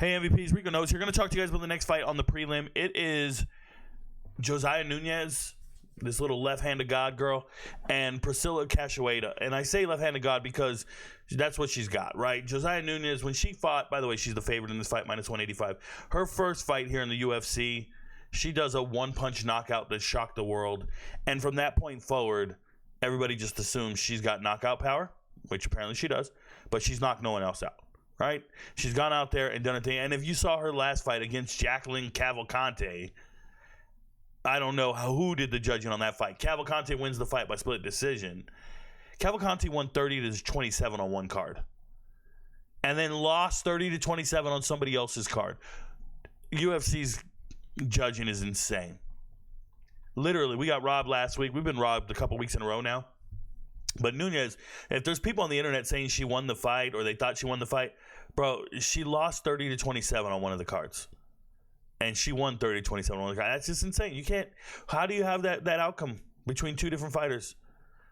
Hey MVPs, Rico knows. You're going to talk to you guys about the next fight on the prelim. It is Josiane Nunes, this little left-handed god girl, and Priscila Cahoeira. And I say left-handed god because that's what she's got, right? Josiane Nunes, when she fought, by the way, she's the favorite in this fight, minus 185. Her first fight here in the UFC, she does a one-punch knockout that shocked the world. And from that point forward, everybody just assumes she's got knockout power, which apparently she does, but she's knocked no one else out. Right? She's gone out there and done a thing. And if you saw her last fight against Jacqueline Cavalcante, I don't know who did the judging on that fight. Cavalcante wins the fight by split decision. Cavalcante won 30-27 on one card. And then lost 30-27 on somebody else's card. UFC's judging is insane. Literally, we got robbed last week. We've been robbed a couple weeks in a row now. But Nunes, if there's people on the internet saying she won the fight or they thought she won the fight, bro, she lost 30-27 on one of the cards. And she won 30-27 on one of the cards. That's just insane. You can't. How do you have that outcome between two different fighters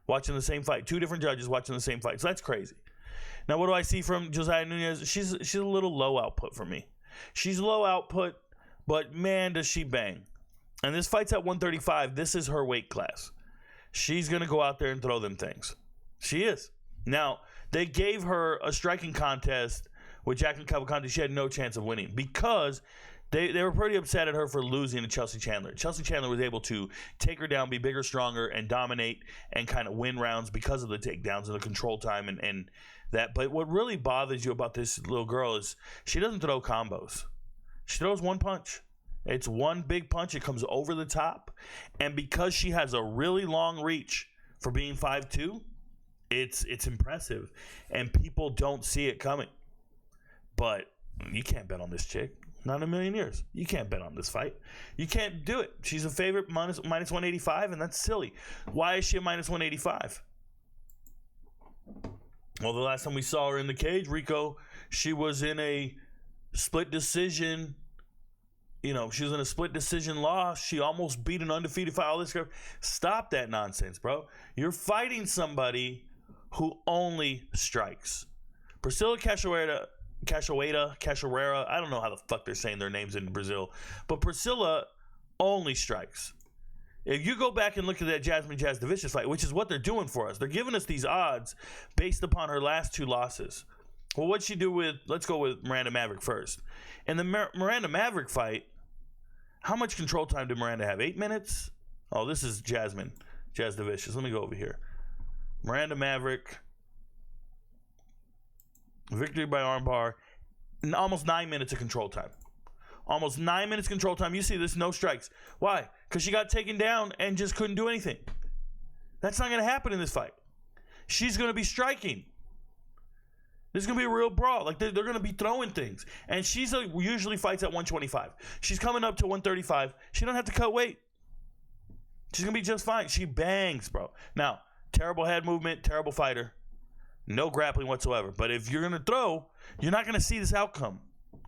watching the same fight? Two different judges watching the same fight. So that's crazy. Now, what do I see from Josiane Nunes? She's a little low output for me. She's low output, but man, does she bang. And this fight's at 135. This is her weight class. She's going to go out there and throw them things. She is. Now, they gave her a striking contest with Jacqueline Cavalcante. She had no chance of winning because they were pretty upset at her for losing to Chelsea Chandler. Chelsea Chandler was able to take her down, be bigger, stronger, and dominate and kind of win rounds because of the takedowns and the control time and that. But what really bothers you about this little girl is she doesn't throw combos. She throws one punch. It's one big punch. It comes over the top. And because she has a really long reach for being 5'2", it's impressive. And people don't see it coming. But you can't bet on this chick. Not in a million years. You can't bet on this fight. You can't do it. She's a favorite minus 185, and that's silly. Why is she a minus 185? Well, the last time we saw her in the cage, Rico, she was in a split decision. You know, she was in a split decision loss. She almost beat an undefeated fight. All this stuff. Stop that nonsense, bro. You're fighting somebody who only strikes. Priscila Cahoeira, I don't know how the fuck they're saying their names in Brazil, but Priscila only strikes. If you go back and look at that Jasmine Jazz DeVicious fight, which is what they're doing for us, they're giving us these odds based upon her last two losses. Well, what'd she do with, let's go with Miranda Maverick first. In the Miranda Maverick fight, how much control time did Miranda have? 8 minutes? Oh, this is Jasmine Jazz DeVicious. Let me go over here. Miranda Maverick, victory by armbar, almost 9 minutes of control time. Almost 9 minutes control time. You see this, no strikes. Why? Because she got taken down and just couldn't do anything. That's not going to happen in this fight. She's going to be striking. This is going to be a real brawl. Like, they're going to be throwing things. And she's usually fights at 125. She's coming up to 135. She don't have to cut weight. She's going to be just fine. She bangs, bro. Now, terrible head movement, terrible fighter. No grappling whatsoever. But if you're going to throw, you're not going to see this outcome.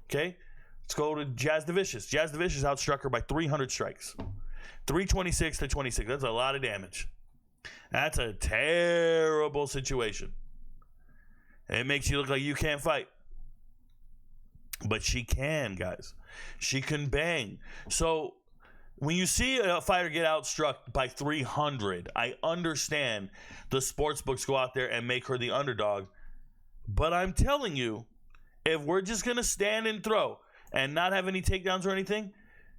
Okay? Let's go to Jazz DeVicious. Jazz DeVicious outstruck her by 300 strikes. 326-26. That's a lot of damage. That's a terrible situation. It makes you look like you can't fight. But she can, guys. She can bang. So when you see a fighter get outstruck by 300, I understand the sports books go out there and make her the underdog. But I'm telling you, if we're just going to stand and throw and not have any takedowns or anything,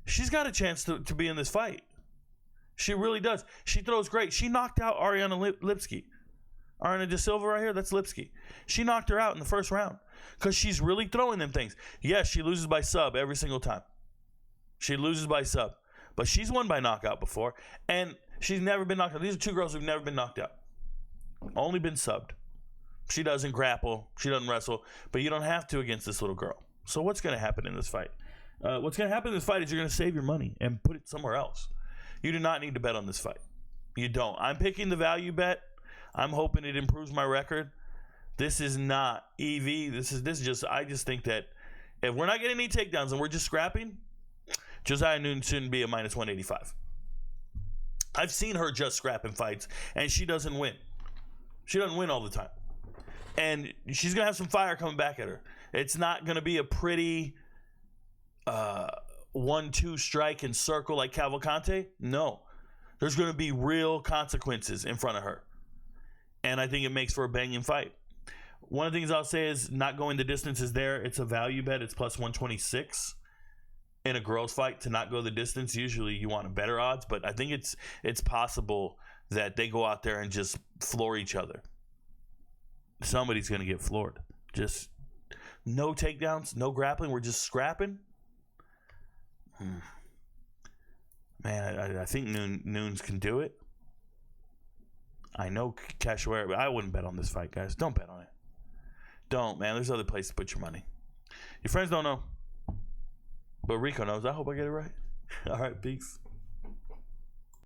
she's got a chance to be in this fight. She really does. She throws great. She knocked out Ariana Lipski. Ariana De Silva right here, that's Lipski. She knocked her out in the first round because she's really throwing them things. Yes, she loses by sub every single time. She loses by sub. But she's won by knockout before, and she's never been knocked out. These are two girls who've never been knocked out. Only been subbed. She doesn't grapple. She doesn't wrestle. But you don't have to against this little girl. So what's going to happen in this fight? What's going to happen in this fight is you're going to save your money and put it somewhere else. You do not need to bet on this fight. You don't. I'm picking the value bet. I'm hoping it improves my record. This is not EV. This is just. I just think that if we're not getting any takedowns and we're just scrapping, Josiane Nunes shouldn't be a minus 185. I've seen her just scrap in fights, and she doesn't win. She doesn't win all the time, and she's gonna have some fire coming back at her. It's not gonna be a pretty 1-2 strike and circle like Cavalcante. No. There's going to be real consequences in front of her. And I think it makes for a banging fight. One of the things I'll say is not going the distance is there. It's a value bet. It's plus 126 in a girls fight to not go the distance. Usually you want a better odds, but I think it's possible that they go out there and just floor each other. Somebody's going to get floored. Just no takedowns, no grappling. We're just scrapping. Man, I think Nunes can do it. I know Cahoeira, but I wouldn't bet on this fight, guys. Don't bet on it. Don't, man. There's other places to put your money. Your friends don't know. But Rico knows. I hope I get it right. All right, peace.